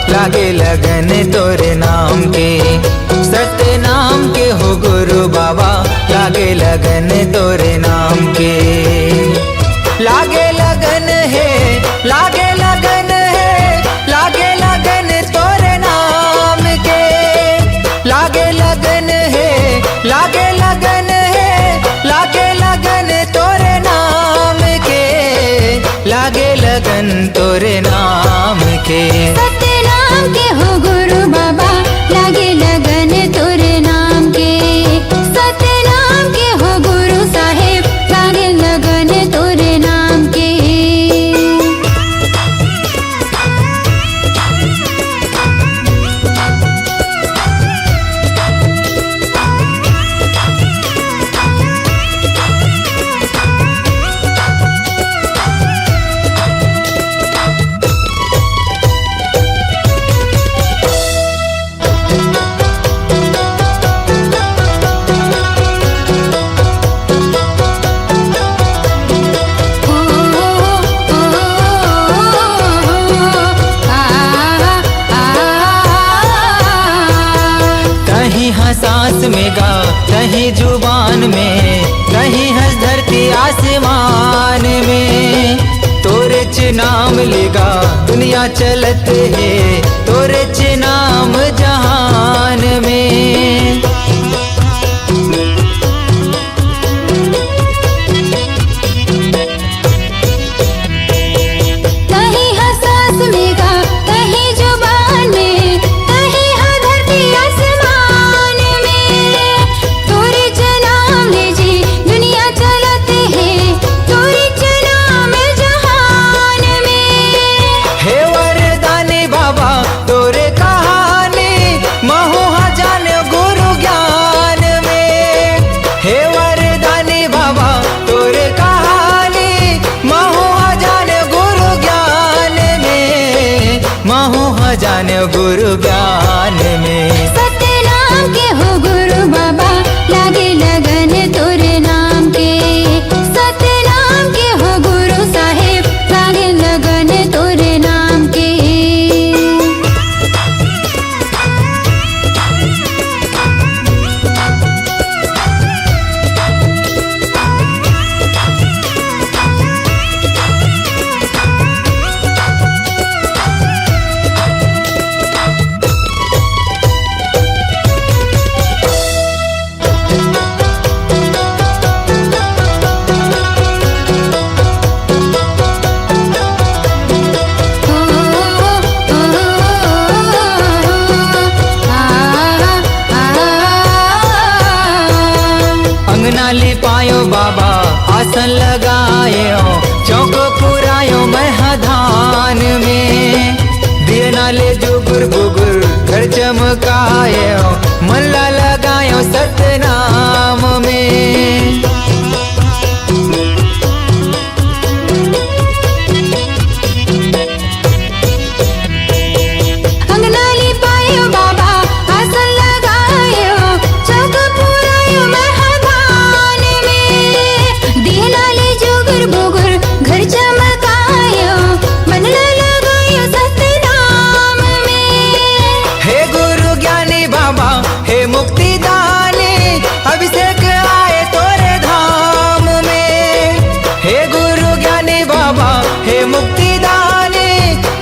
लागे लगन तोरे नाम के, सत्य नाम के हो गुरु बाबा, लागे लगन तोरे नाम के। लागे लगन है, लागे लगन है, लागे लगन तोरे नाम के। लागे लगन है, लागे लगन है, लागे लगन तोरे नाम के। लागे लगन तोरे नाम के। के हो गुरु बाबा, लागे लगन तोरे नाम के। सत्य नाम के हो गुरु साहेब, लागे लगन तोरे नाम के। सांस में गा, कहीं जुबान में, कहीं हंस धरती आसमान में। तोरे च नाम लेगा दुनिया चलत है, तोरे च नाम जहान में। जाने गुरु ज्ञान में। सत्य नाम के हो गुरु बाबा, लागे लगन तोरे नाम के। सत्य नाम के हो गुरु साहेब, लागे लगन तोरे नाम के। लिपायो बाबा आसन लगायो, चौक पुरायो महधान में। दिए नाले जुगुर गुगुर घर चमकायो, मल्ला लगायो सत्य नाम में। अभिषेक आए तोरे धाम में। हे गुरु ज्ञानी बाबा, हे मुक्ति दानी,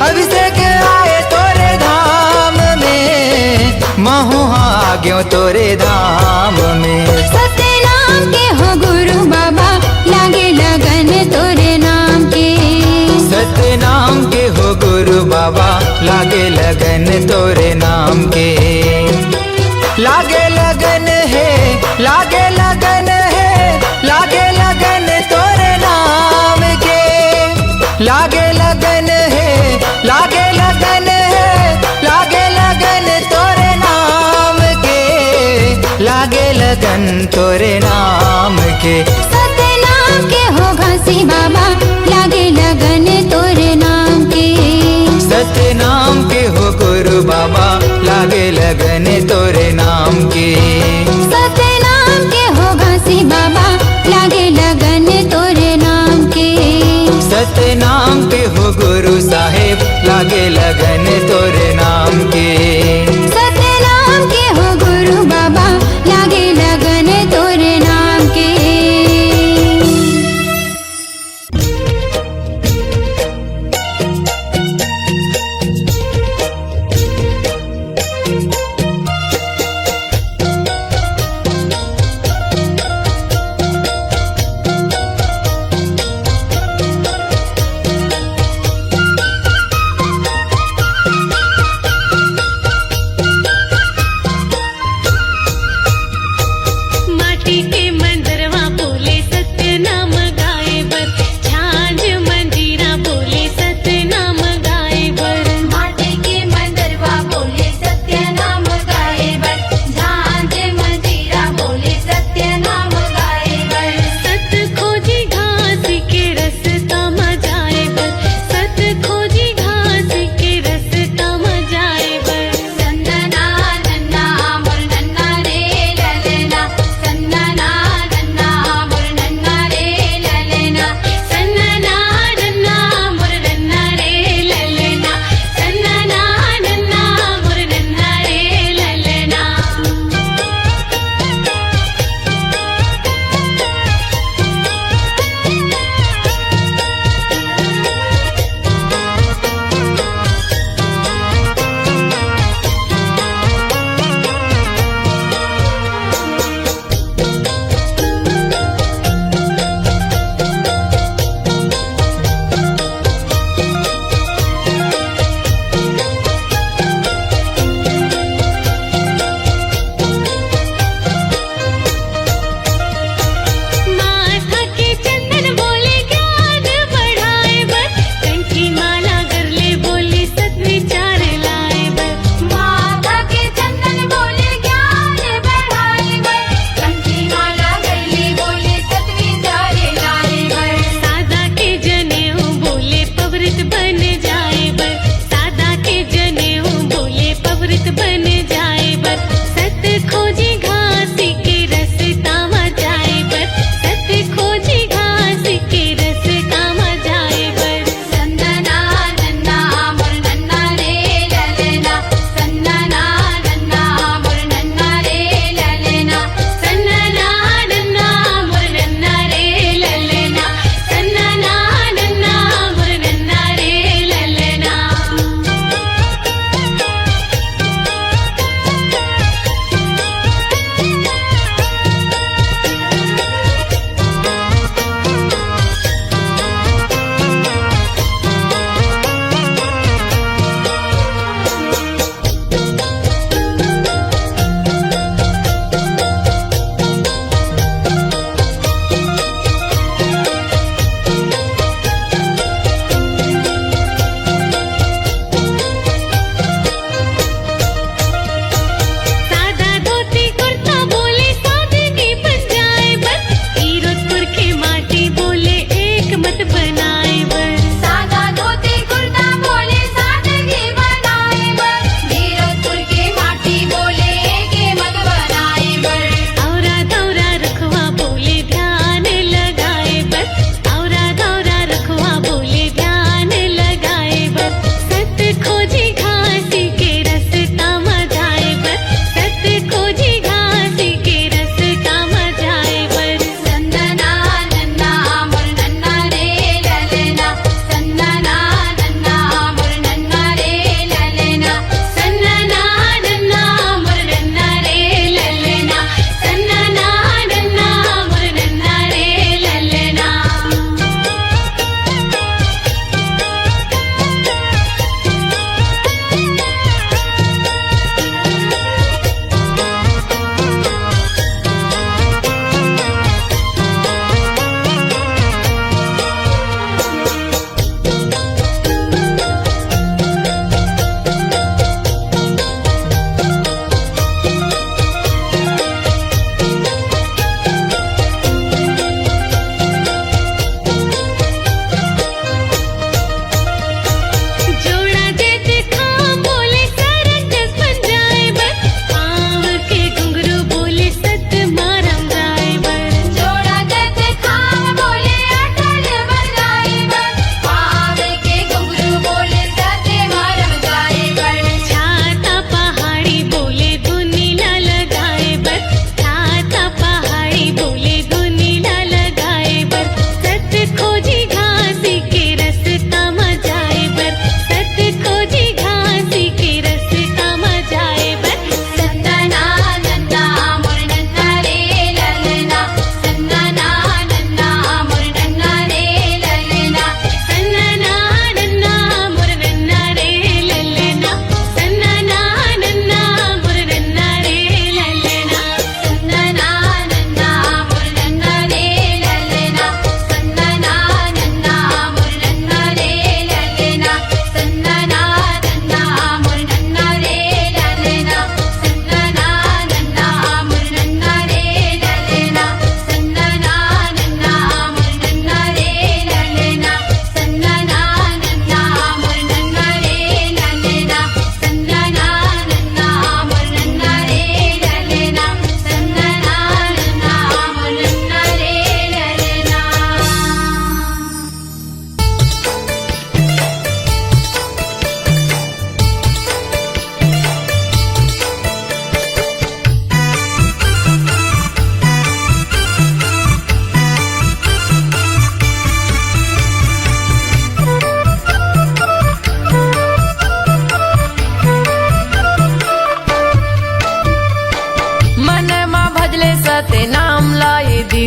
अभिषेक आए तोरे धाम में। महू आ गयो तोरे धाम में। सत्य नाम के हो गुरु बाबा, लागे लगन तोरे नाम के। सत्य नाम के हो गुरु बाबा, लागे लगन तोरे नाम के। लागे लगन है, लागे लगन है, लागे लगन तोरे नाम के। लागे लगन है, लागे लगन है, लागे लगन तोरे नाम के, लागे लगन तोरे नाम के। सतनाम के हो घासी बाबा लागे लगन तोरे नाम के। सतनाम के हो गुरु बाबा लागे लगन तोरे नाम के। सतनाम के हो घासी बाबा लागे लगन तोरे नाम के। सतनाम के हो गुरु साहेब लागे लगन तोरे नाम के। सतनाम के हो गुरु बाबा लागे लगन तोरे नाम के।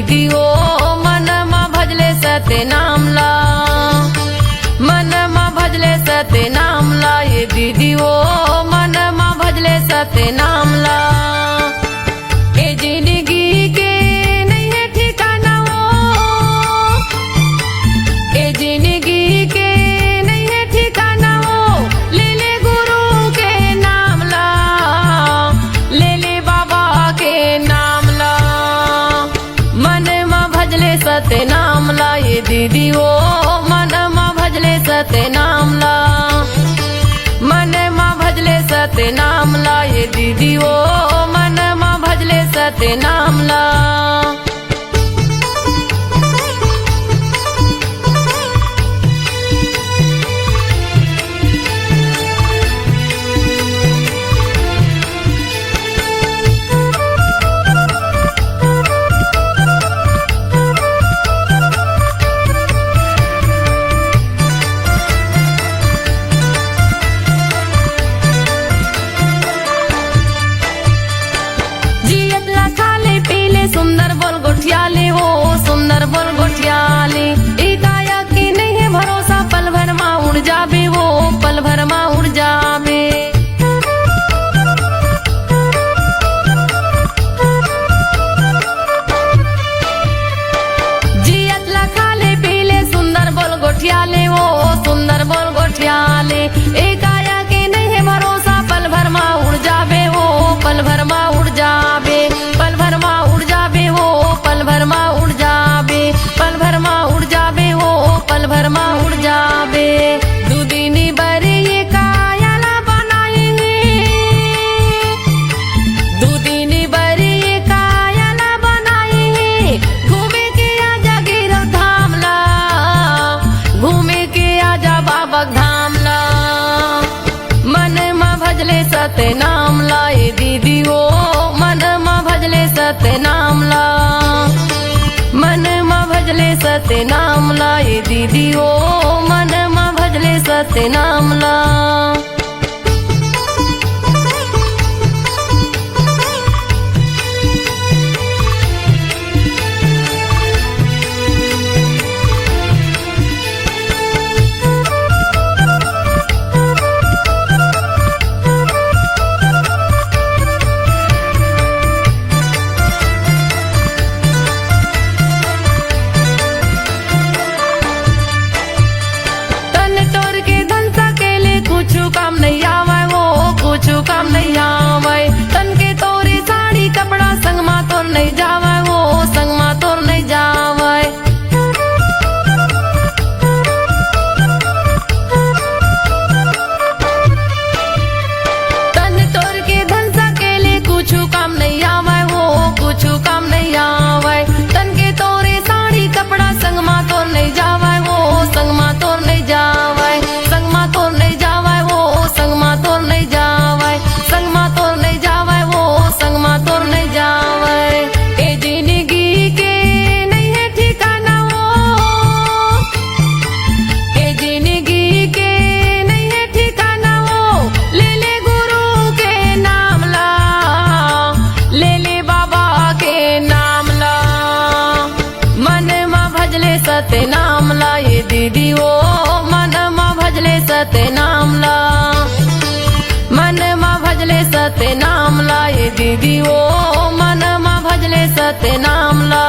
दीदी ओ मनमा भजले सत्य नाम ला, मनमा भजले सत्य नाम ला, ये दीदी ओ मनमा भजले सत्य नाम ला। ए जिंदगी के नहीं है ठिकाना वो, ए जिंदगी के नहीं है ठिकाना वो, ले ले गुरु के नाम ला, ले ले बाबा के नाम ला। मनमा भजले सत्य नाम ला, ये दीदी ओ मनमा भजले सत्य नाम ला, मनमा भजले सत्य नाम ला, ये दीदी ओ मनमा भजले सत्य नाम ला। सुंदर बोल गोठियाले हो, सुंदर बोल गोठियाले, काया की नहीं है भरोसा, पल भर माँ उड़ जाबे वो, पल भर माँ उड़ जाबे। जियत लखाले पीले सुंदर बोल गोठियाले हो, सुंदर बोल गोठियाले, काया की नहीं है भरोसा, पल भर माँ उड़ जाबे वो, पल भर माँ उड़ जाबे, पल भर माँ उड़ जाबे हो, पल भर माँ उड़ जाबे, पल भर माँ उड़ जाबे हो, पल भर माँ उड़ जाबे। दुदिनी बरे ये कायाला बनाए हैं, दुदिनी बरे ये कायाला बनाए हैं, घूमे के आजा गिरव धाम ला, घूमे के आजा बाबा धाम ला। मनमा भजले सत्य नाम ला, ये दीदी ओ मनमा भजले सत्य नाम ला, मनमा भजले सत्य नाम ला, ये दीदी ओ मनमा भजले सत्य नाम ला। काम नहीं आवे वो, कुछ काम नहीं आवे, तन के तोरी साड़ी कपड़ा संग मा तोर नहीं जावे वो, संग मा तोर नहीं जावे। तन तोर के धन सकेले कुछ काम नहीं आवे वो, कुछ काम नहीं आवे, तन के तोरे साड़ी कपड़ा संग मा तोर नहीं जावे वो, संग मा तोर नहीं जावे, संग मा तोर नहीं जावे वो, संग मा तोर नहीं जावे, संग मा तोर नहीं जावे वो, संग मा तोर नहीं जावे। ए जिंदगी के नहीं है ठिकाना वो, ए जिंदगी के नहीं है ठिकाना वो, ले ले गुरु के नाम ला, ले ले बाबा के नाम ला। मनमा भजले सत्य नाम ला, ये दीदी ओ मनमा भजले सत्य नाम ला, मनमा भजले सत्य नाम ला, ये दीदी ओ मनमा भजले सत्य नाम ला।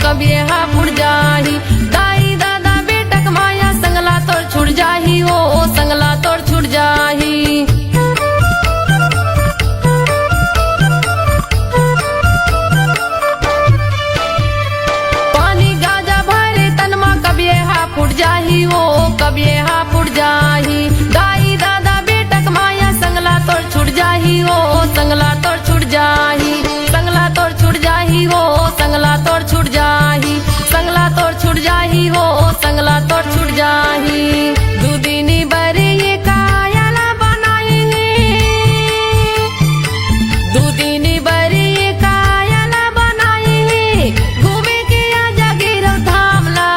कब यहाँ मुड़ जाही, दाई दादा बेटक माया संगला तोड़ छुड़ जाही हो, संगला तोड़ छुड़ जाही। पानी गाजा भरे तनमा कब यहाँ फुट जाही हो, कब यहाँ फुट जाही। दाई दादा बेटक माया संगला तोड़ छुड़ जाही हो, संगला तोड़ छुड़ जाही, संगला तोड़ छुड़ जाही हो, संगला तोड़ छूट जाही, संगला तोड़ छूट जाही हो, संगला तोड़ छूट जाही। दूदिनी बरी ये कायला बनाएंगे, दूदिनी बरी ये कायला बनाएंगे। घूमे के आजा गिरव धामला,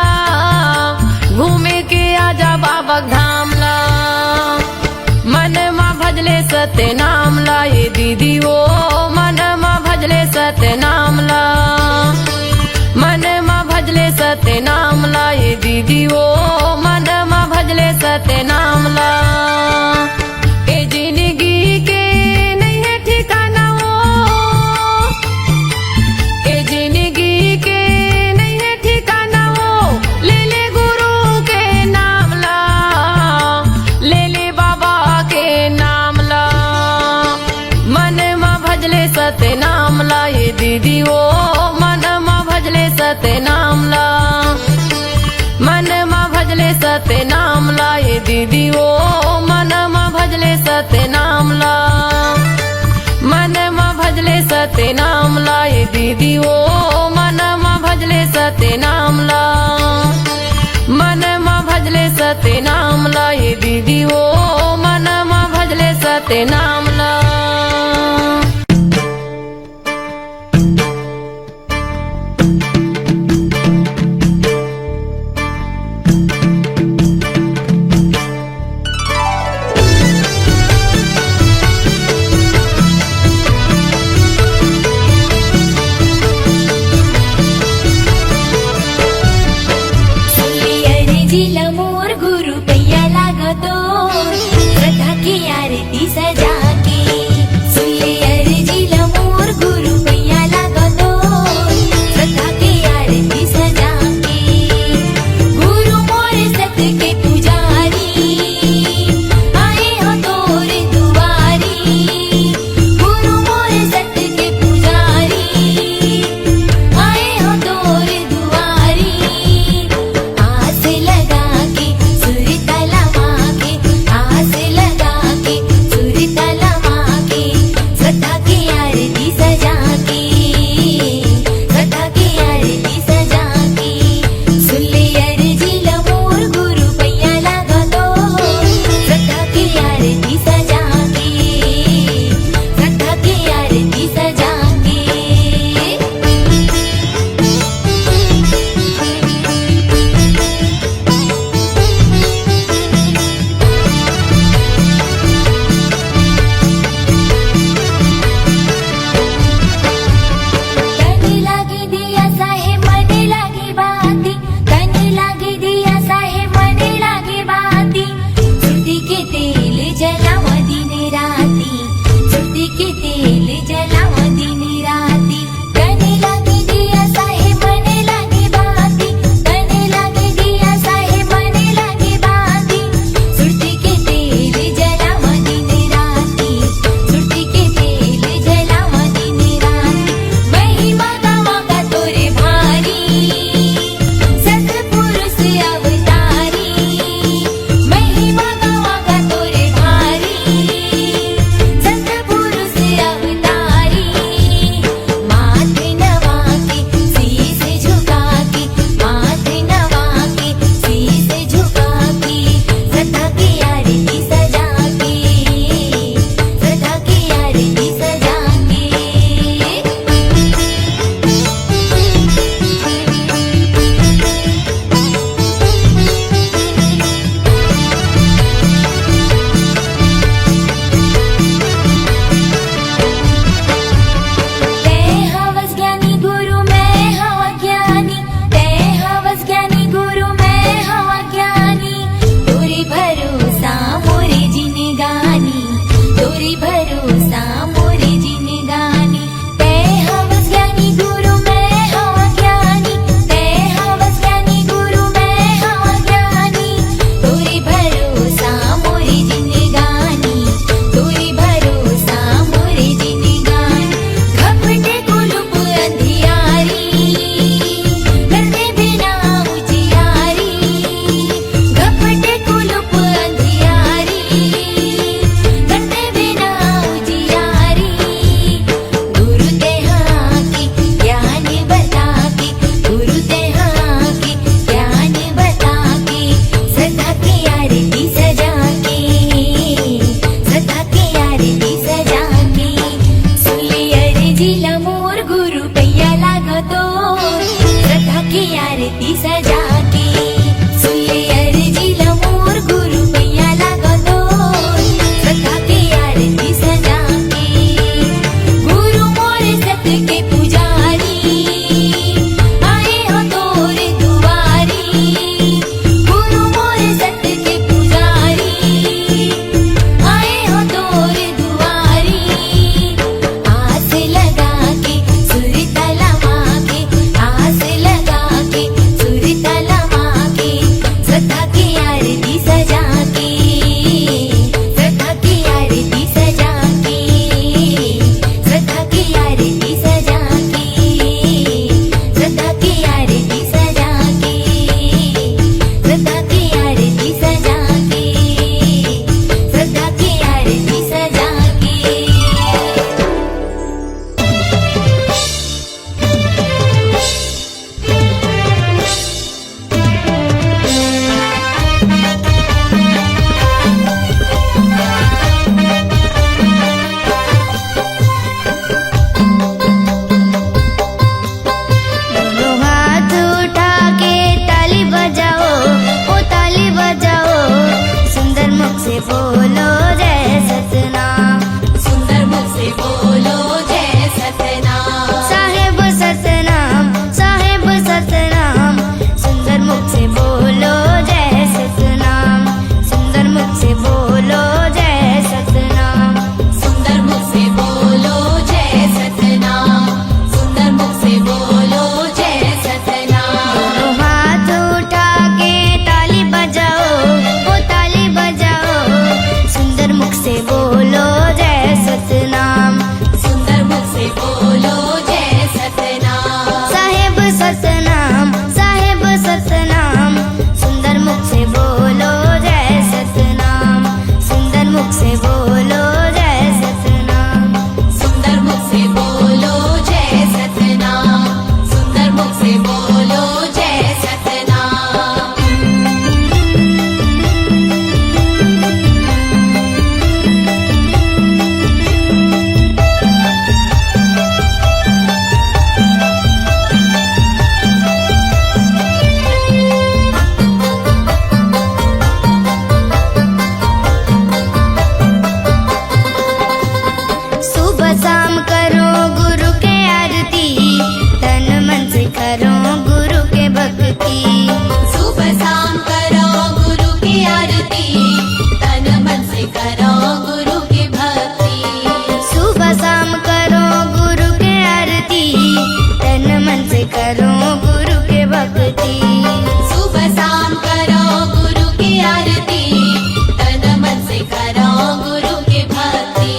घूमे के आजा बाबा धामला। मन मा भजले सत्य नाम ला ये दीदी वो, मन मा भजले सत्य नाम ला, मन मा भजले सत्य नाम ला ये दीदी वो, मन मा भजले सत्य नाम ला। ए जिंदगी के नहीं है ठिकाना वो, ए जिंदगी के नहीं है ठिकाना वो। ले ले गुरु के नाम ला, ले ले बाबा के नाम ला। मन मा भजले सत्य नाम ला ये दीदी वो, मन मा भजले सत्य नाम ला, मन मा भजले सत्य नाम ला ये दीदी वो, मन मा भजले सत्य नाम ला, मन मा भजले सत्य नाम ला ये दीदी वो, मन मा भजले सत्य नाम ला, मन मा भजले सत्य नाम ला ये दीदी वो, मन मा भजले सत्य नाम ला। जिला मोर गुरु पैया लागतो, श्रद्धा की आरती सजा के। सुले जिला मोर गुरु पैया लागतो, श्रद्धा की आरती सजा के। गुरु मोर सत के पुजारी, आए हो तोर दुआरी। गुरु मोर सत के पुजारी, आए हो तोर दुआरी। आस लगा के सुर तला के, आस लगा के सुर भक्ति। सुबह शाम करो गुरु की आरती, तन मन से करो गुरु की भक्ति।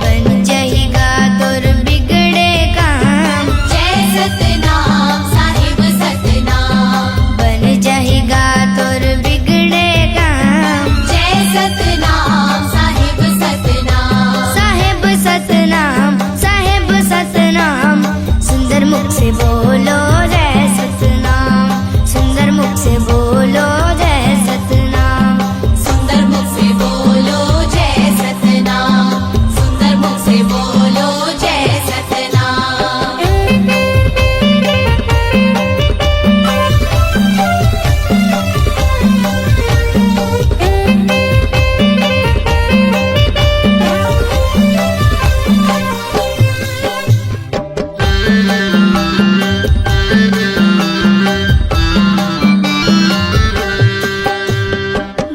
बन जाएगा तोर बिगड़े काम, जय सतनाम साहिब सतनाम। बन जाएगा तोर बिगड़े काम। जय सतनाम साहिब सतनाम। साहेब सतनाम, साहेब सतनाम, सुंदर मुख से बोलो जय सतनाम, सुंदर मुख से बोलो जय सतनाम। सुंदर मुख से बोलो जय सतनाम, सुंदर मुख से बोलो जय सतनाम।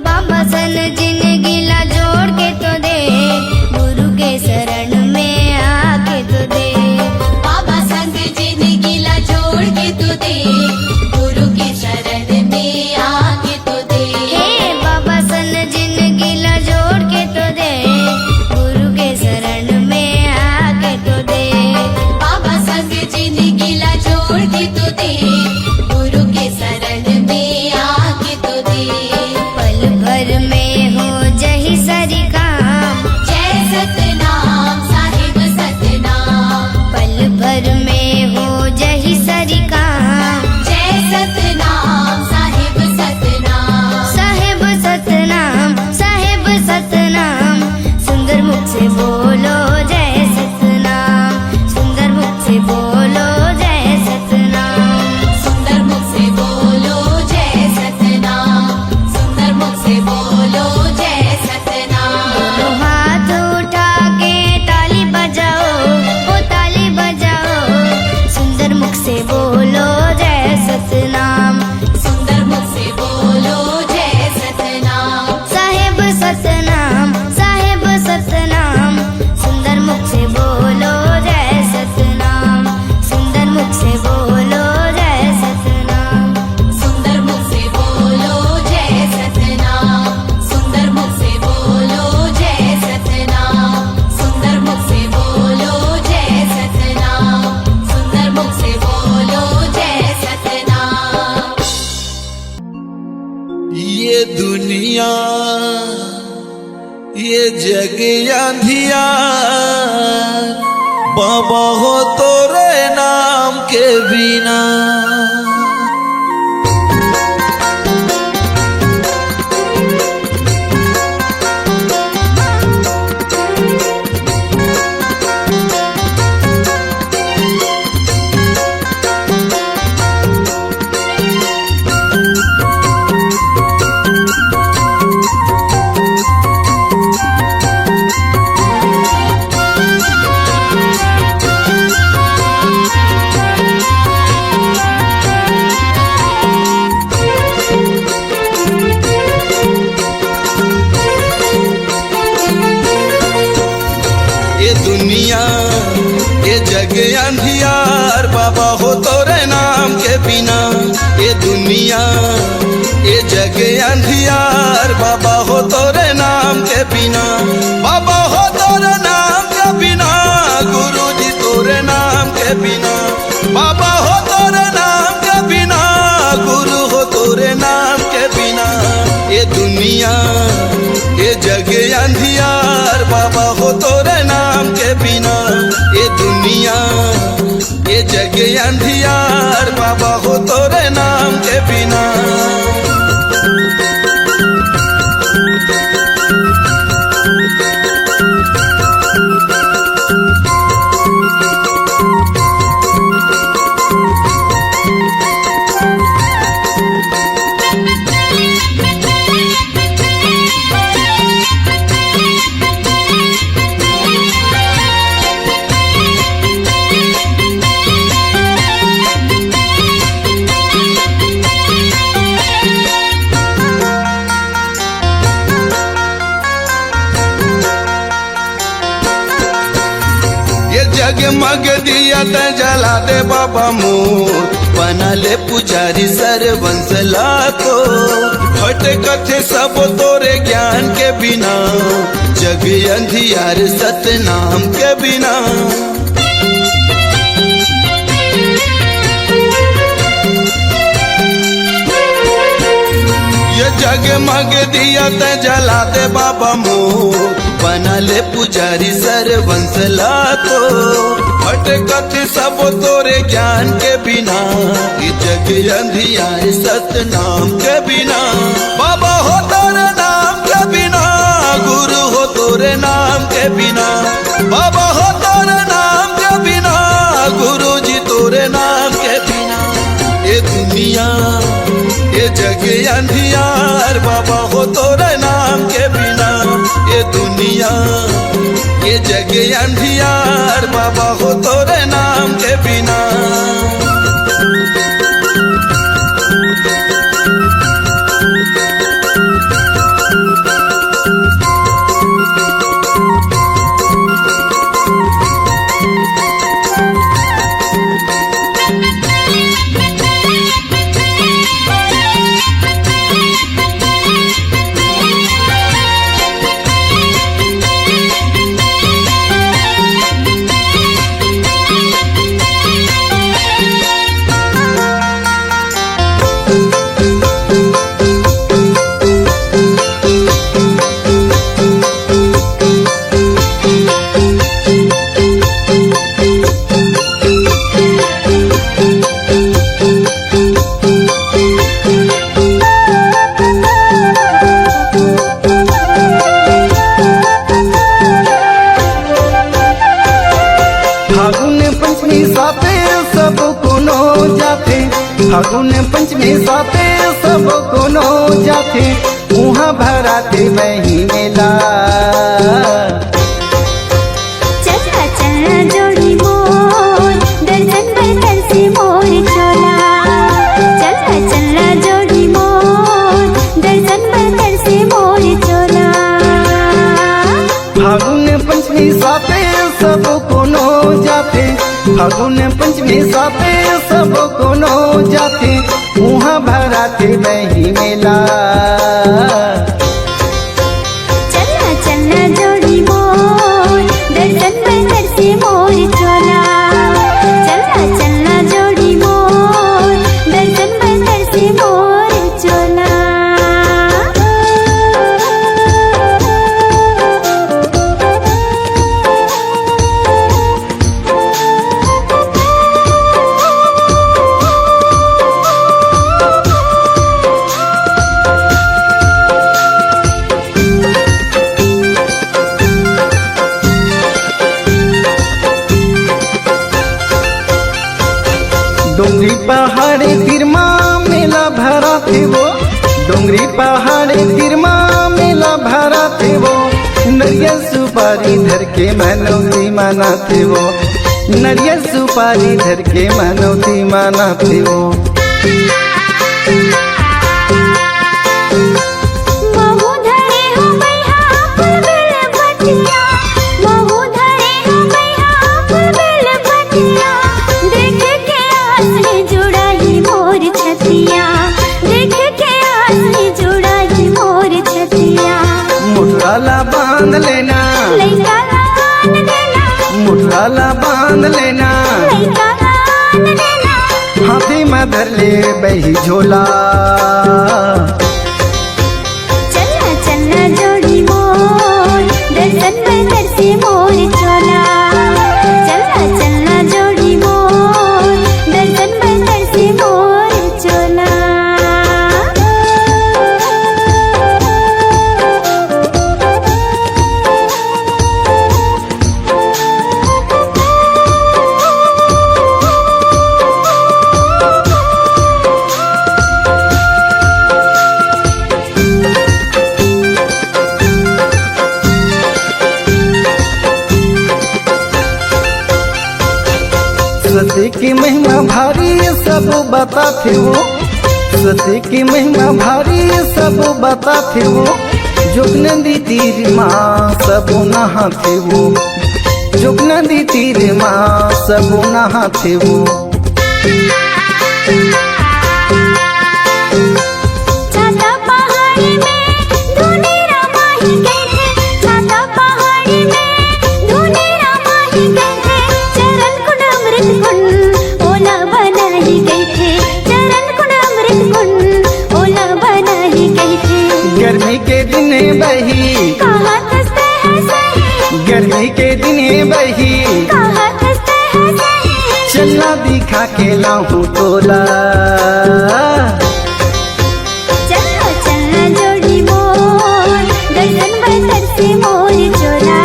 बाबा सन जिंदगी ला जोड़ के तो दे, गुरु के शरण में आके तो दे। बाबा संग जिंदगी ला जोड़ के तू दे, गुरु की शरण में आके तू दे। हे बाबा सन जिंदगी ला जोड़ के तो दे, गुरु के शरण में आके तो दे। बाबा संग जिंदगी ला जोड़ के तू दे, गुरु के शरण में आके तू दे। पल भर में हो जही सारी काम, जय सतनाम साहिब सतनाम। पल भर में हो जही सारी काम। जय सतनाम साहिब सतनाम। साहेब सतनाम, साहेब सतनाम, सुंदर मुख से बोलो जय सतनाम, सुंदर मुख से बोलो जय सतनाम। सुंदर मुख से बोलो जय सतनाम, सुंदर मुख से बोलो जय सतनाम। दोनों हाथ उठा के ताली बजाओ, ओ ताली बजाओ, सुंदर मुख से बोलो जय सतनाम। सुंदर मुख से बोलो जय सतनाम। साहेब सतनाम, साहेब सतनाम, सुंदर मुख से बोलो जय सतनाम, सुंदर मुख से बोलो जय सतनाम। सुंदर मुख से बोलो जय सतनाम, सुंदर मुख से बोलो जय सतनाम। सुंदर मुख से बोलो जय सतनाम, सुंदर मुख से बोलो जय सतनाम। ये दुनिया ये जग अंधियार, बाबा हो तोरे नाम के बिना। ये दुनिया ये जग अंधियार, बाबा हो तोरे नाम के बिना। ये दुनिया ये जग अंधियार, बाबा हो तोरे नाम के बिना। बाबा हो तोरे नाम के बिना, गुरु जी तोरे नाम के बिना। बाबा हो तोरे नाम के बिना, गुरु हो तोरे नाम के बिना। ये दुनिया ये जग अंधियार, बाबा हो तोरे नाम के बिना। ये दुनिया ये जग अंधियार, बाबा हो तोरे नाम के बिना। जगमग दिया ते जला दे बाबा मोर, बना ले पुजारी सरवंश लाखो भटकत सब तोरे ज्ञान के बिना जग अंधियार सतनाम के बिना ये जगमग दिया ते जला दे बाबा मोर बना ले पुजारी सरवंश लाखो भटकत सब तोरे ज्ञान के बिना ये जग अंधियार सतनाम के बिना बाबा हो तोरे नाम के बिना गुरु हो तोरे नाम के बिना बाबा हो तोरे नाम के बिना गुरु जी तोरे नाम के बिना ये दुनिया ये जग अंधियार बाबा हो तोरे नाम के बिना ये दुनिया ये जग अंधियार बाबा हो तोरे नाम के बिना फागुन पंचमी साथे सब कोनो जाथे उहाँ भराते वही मेला चला चला जोड़ी मोर दर्शन बदल से मोर चोला चला चला जोड़ी मोर दर्शन बदल से मोर चोला फागुन पंचमी साथे सब कोनो जाथे फागुन पंचमी साथे सब कोनो जाथे उहाँ भराते वही मेला चला चला जोड़ी मोर दर्शन बदल से मोर चोला चला चला जोड़ी मोर दर्शन बदल से मोर चोला डोंगरी पहाड़ी तिरमा मेला भरा थे वो डोंगरी पहाड़ी तिरमा मेला भरा थे वो नरियल सुपारी धर के मनौती मनाते वो नरियल सुपारी धर के मनौती मनाते वो मुठराला बांध लेना मुठराला बांध लेना हाथी में धर ले बही झोला चला चला जोड़ी मोर दर्शन बदल से मोर चोला चला चला जोड़ी मोर दर्शन बदल से मोर चोला सती की महिमा भारी सब बताते हो सती की महिमा भारी सब बताते हो जोग नदी तीर माँ सब नहाते हो जोग नदी तीर माँ सब नहाते हो बही, कहाँ खस्ते है सही, गर्मी के दिन है बही, कहाँ खस्ते है सही। चलना दिखा के लाऊं तोला। चलना चलना जोड़ी मोर, दर्शन बतर से मोर चोला।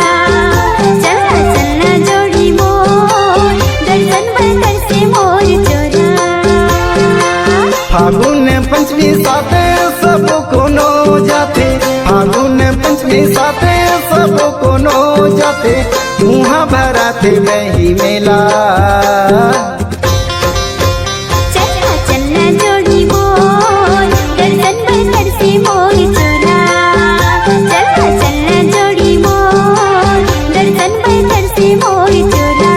चलना चलना जोड़ी मोर, दर्शन बतर से मोर चोला। फागुन पंचमी साथे सब कोनो जाते, फागुन पंचमी साथे सब कोनो जाते, मुहा भराते बही मेला। चलना चलना जोड़ी मोर, दर्शन बतर से मोर चोला। चलना चलना जोड़ी मोर, दर्शन बतर से मोर चोला।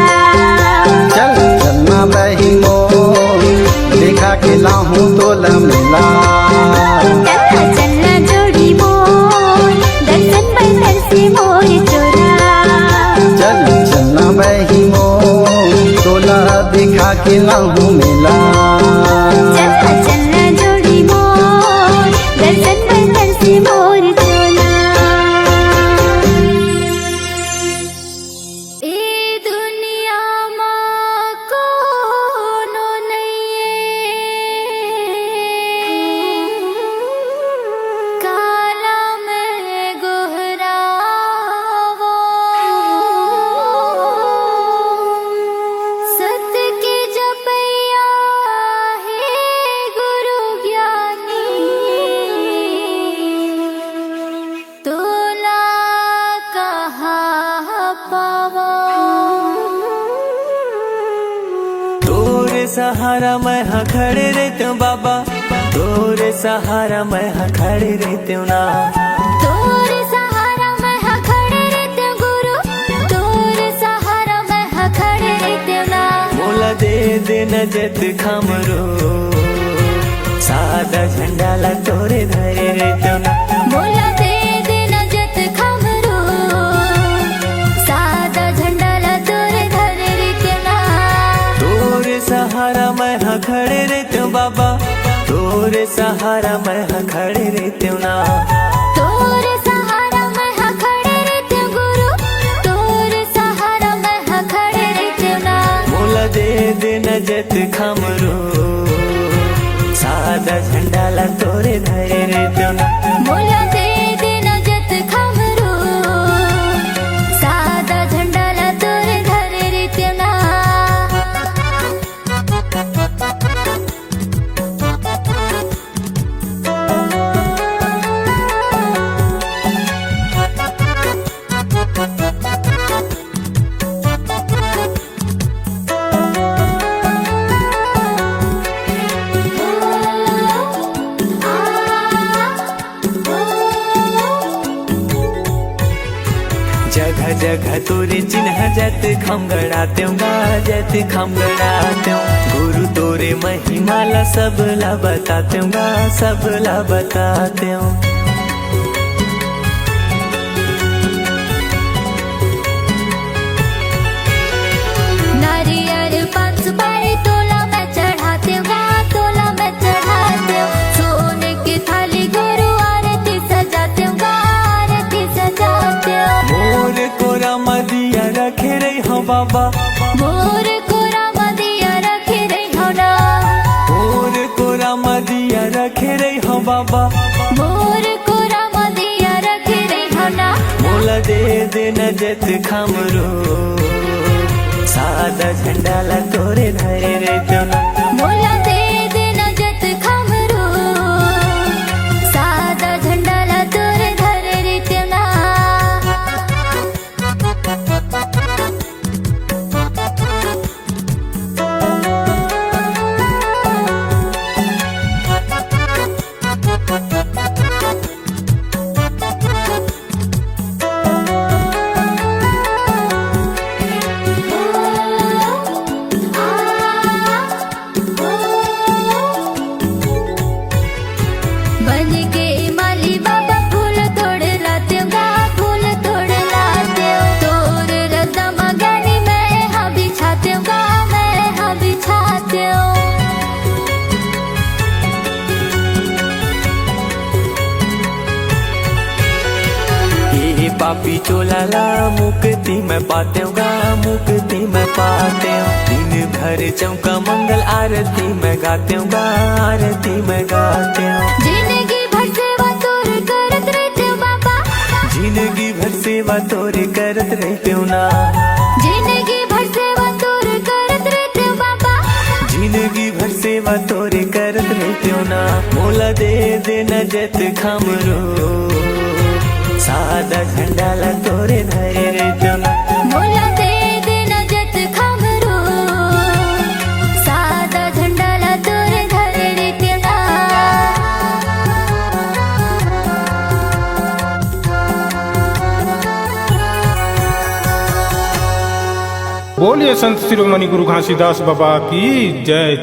चल चलना बही मोर, देखा के लाहूं तोला मेला। चलना चलना जोड़ी मोर, दर्शन बतर से मोर चोला। चल चलना बही मोर, तोला दिखा के लाहूं मेला। चलना चलना जोड़ी मोर, दर्शन बतर से मोर चोला। ए दुनिया माँ कोनो नहीं, काला में गोहरावो। सत्य के जपैया हे गुरु ज्ञानी, तोला कहाँ पावो। तोरे सहारा मैं हाँ खड़े रहते हूँ बाबा, तोरे सहारा मैं हाँ खड़े रहते हूँ ना। तोरे सहारा मैं हाँ खड़े रहते हूँ गुरु, तोरे सहारा मैं हाँ खड़े रहते हूँ ना। मोला दे दे नजत खमरो, सादा झंडा ला तोरे धरे रहते हूँ ना। मोला दे दे नजत खमरो, सादा झंडा ला तोरे धरे रहते हूँ ना। तोरे सहारा मैं हाँ खड़े रहते हूँ बाबा, तोरे सहारा मैं हाँ खड़े रहते हूँ ना। तोरे सहारा मैं हाँ खड़े रहते हूँ गुरु, तोरे सहारा मैं हाँ खड़े रहते हूँ ना। मोला दे दे नजत खमरो, सादा झंडा ला तोरे धरे रहते हूँ ना। मोला दे दे नजत खमरो, सादा झंडा ला तोरे धरे रहते हूँ ना। जगह जगह तोरे चिन्ह जत खम गड़ाते हूँ जत खम गड़ाते हूँ। गुरु तोरे महिमा ला सब ला बताते हूँ सब ला बताते हूँ। नारियल पान सुपारी तोला मैं चढ़ाते हूँ, तोला मैं चढ़ाते हूँ। सोने की थाली गुरु आरती सजाते हूँ, आरती सजाते हूँ। मोर कोरा मदिया रखे रही हो बाबा, मोर कोरा मदिया रखे रही हो ना। मोर कोरा मदिया रखे रही हो बाबा। मोर कोरा मदिया रखे रही हो ना। मोला दे दे नजत खमरो, सादा झंडा ला तोरे धरे रहते हूँ ना। मोला दे दे नजत खमरो, सादा झंडा ला तोरे धरे रहते हूँ ना। पापी चोलाला मुक्ति मैं पाते गा मुक्ति मैं पाते दिन भर चौका मंगल आरती मैं गाते गा आरती मैं गाते जिंदगी भर सेवा तोर करत रहते बाबा जिंदगी भर सेवा तोरे करत रहते ना जिंदगी भर सेवा तोर करत रहते बाबा जिंदगी भर सेवा तोरे करत रहते ना मोला दे देना जत खमरो सादा झंडाला तोरे धरे रहते ना मोला दे देना जत खमरो सादा झंडाला तोर धरे रहते ना बोलिए संत शिरोमणि गुरु घासीदास बाबा की जय।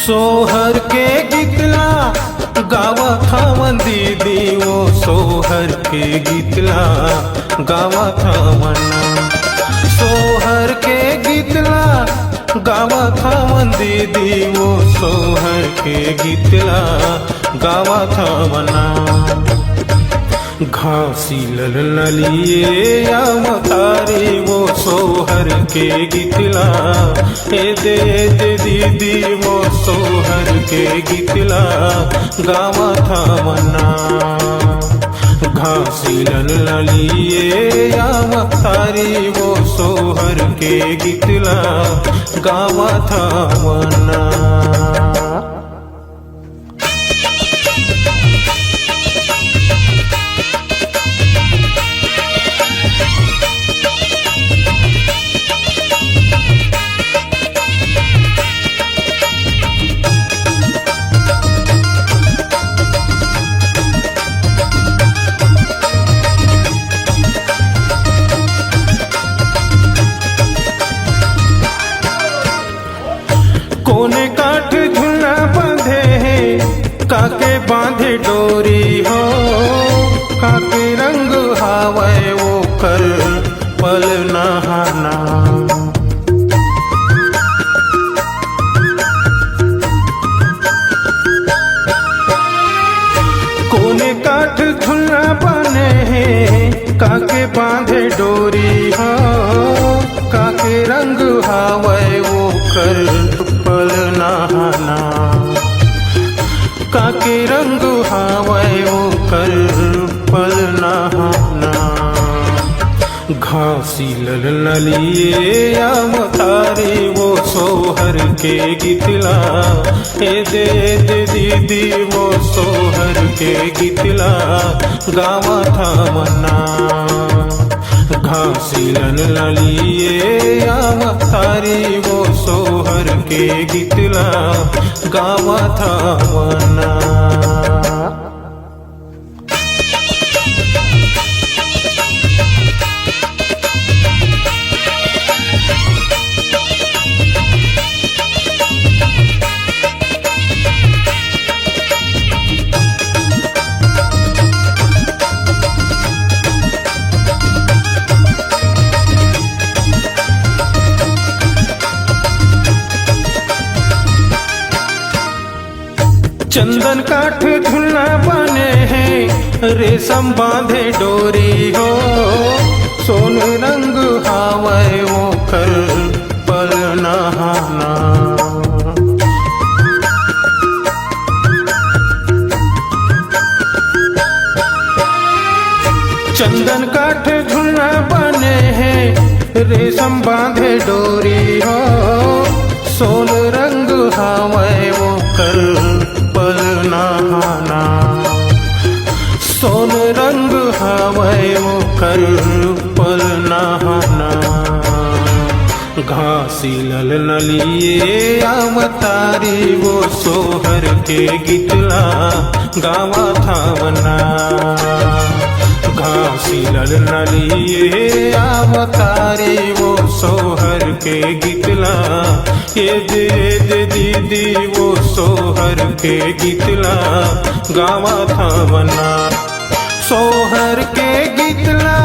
सोहर के गीतला गावा थावन दीदी वो सोहर के गीतला गावा थावना सोहर के गीतला गावा थावन दीदी वो सोहर के गीतला गावा थावना घासी ललिए या मतारी वो सोहर के गीतला ए दे दीदी वो सोहर के गीतला गावा था मना घासी ललिए या मतारी वो सोहर के गीतला गावा था मना। कोने काठ झूला बांधे काके बांधे डोरी हो काके रंग हावे वो कर पल नहाना कोने काठ झूला बने काके बांधे डोरी हो काके रंग हावे वो कर पल नहाना काके रंग हावे वो कर पल नहाना घासी ललिए या मतारी वो सोहर के गीतला ए दे दीदी वो सोहर के गीतला गावा था मना घासी ललिए या मतारी वो सोहर के गीतला गावा था मना। चंदन काठ झूला बने हैं रेशम बांधे डोरी हो सोन रंग हावे वो कर पल नहाना चंदन काठ झूला बने हैं रेशम बांधे डोरी हो सोन रंग हावे वो कर पल नहाना सोन रंग हावे वो कर पल नहाना घासी ललिए अवतारी वो सोहर के गीतला गावा था मना घास घासी ललनलिए अवतारी वो सोहर के गीतला ये दे दीदी वो सोहर के गीतला गावा था बना सोहर के गीतला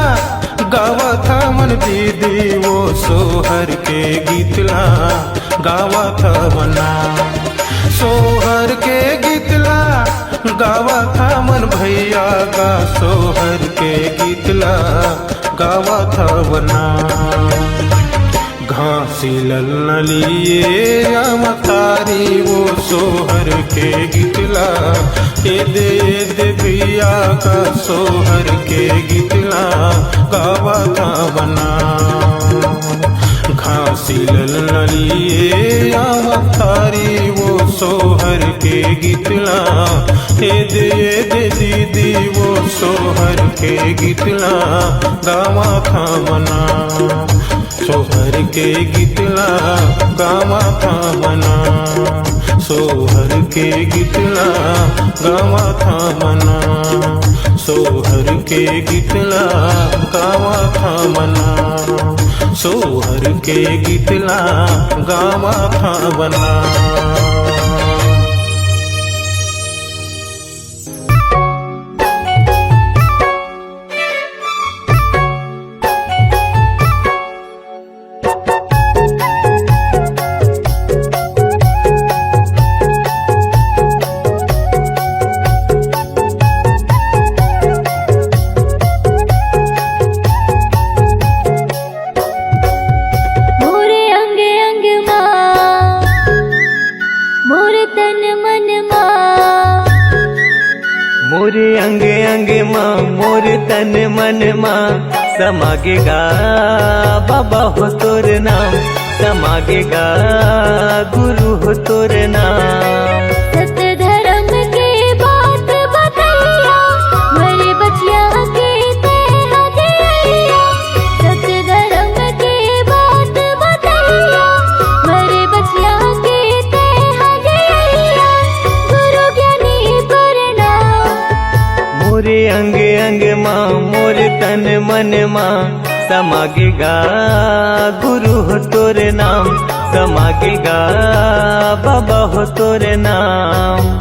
गावा था मन दीदी वो सोहर के गीतला गावा था बना सोहर के गीतला गावा था मन भैया का सोहर के गीतला गावा था बना घासी ललनलिए अवतारी वो सोहर के गीतला ये दे भैया का सोहर के गीतला गावा था बना घासी ललनलिए अवतारी वो सोहर के गीतला ये दे दीदी वो सोहर के गीतला गावा था बना सोहर के गीतला गावा था बना सोहर के गीतला गावा था बना सोहर के गीतला गावा था बना सोहर के गीतला गावा था बना मोरे अंग अंग माँ मोर तन मन माँ समागेगा बाबा हो तोर नाम समागेगा गुरु हो तोर नाम सत्य धर्म के बात बतैया मेरे बचिया के ते हदिया सत्य धर्म के बात बतैया मेरे बचिया के ते हदिया गुरु ज्ञानी प्रणाम मोरे अंग अंग माँ मोर तन मन माँ समागेगा गुरु हो तोर नाम समागेगा बाबा हो तोर नाम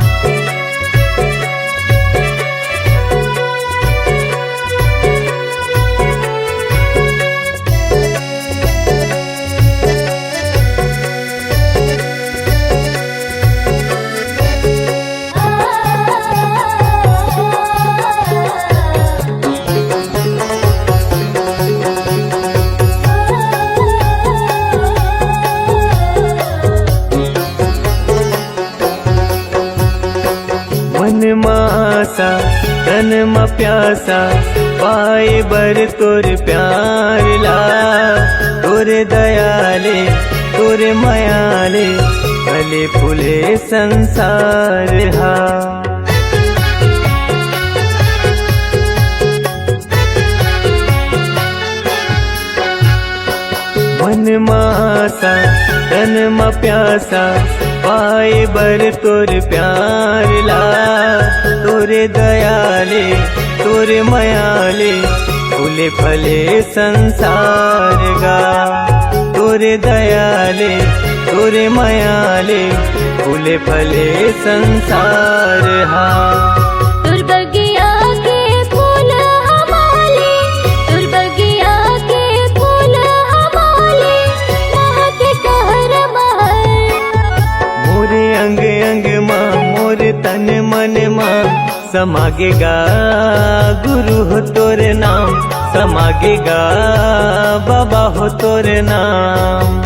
मन मासा तन म प्यासा पाए बर तोर प्यार ला तोर दयाले तोर मायाले फले फूले संसार हा मन मासा तन म प्यासा पाए बर तोर प्यार ला तोरे दयाले तोरे मायाले फूले फले संसार गा तोरे दयाले तोरे मायाले फूले फले संसार हा तुर बगिया के फूल हमारे तुर बगिया के फूल हमारे महक कहर महर मोरे अंग अंग माँ मोरे तन मन माँ समागेगा गुरु हो तोर नाम समागेगा बाबा हो तोर नाम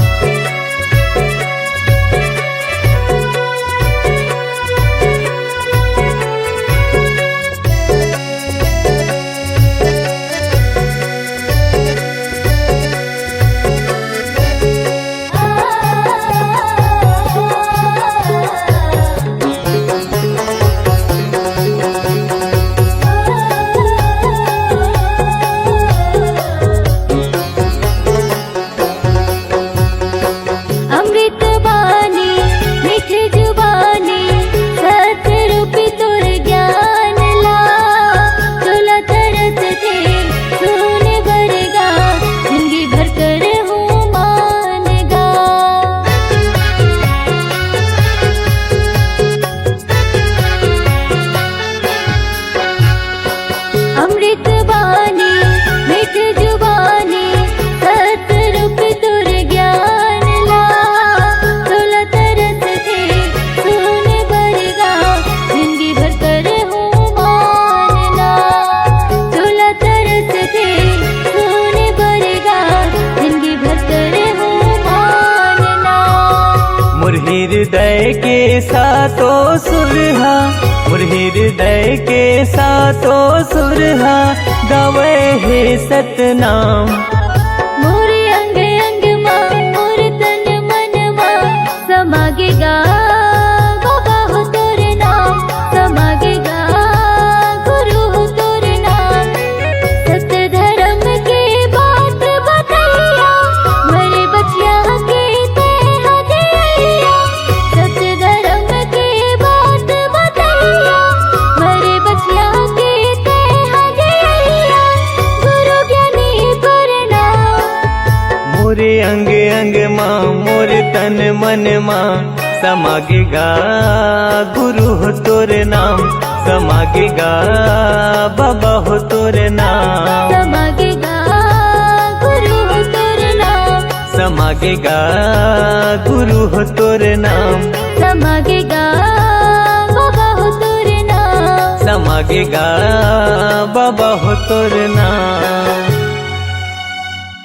हृदय के सातो सुरहा मोर हृदय के सातो सुरहा गावे हे सतनाम मोरे अंग अंग माँ मोर तन मन माँ समागेगा बाबा हो तोर नाम समागेगा गुरु हो तोर नाम सत्य धर्म के बात बतैया मेरे बचिया के ते हदैया सत्य धर्म के बात बतैया मेरे बचिया के ते हदैया गुरु ज्ञानी प्रणाम मोरे अंग अंग माँ मोर तन मन माँ समागेगा गुरु हो तोर नाम समागेगा बाबा हो तोर नाम समागेगा गुरु हो तोर नाम समागेगा गुरु हो तोर नाम समागेगा बाबा हो तोर नाम समागेगा बाबा हो तोर नाम।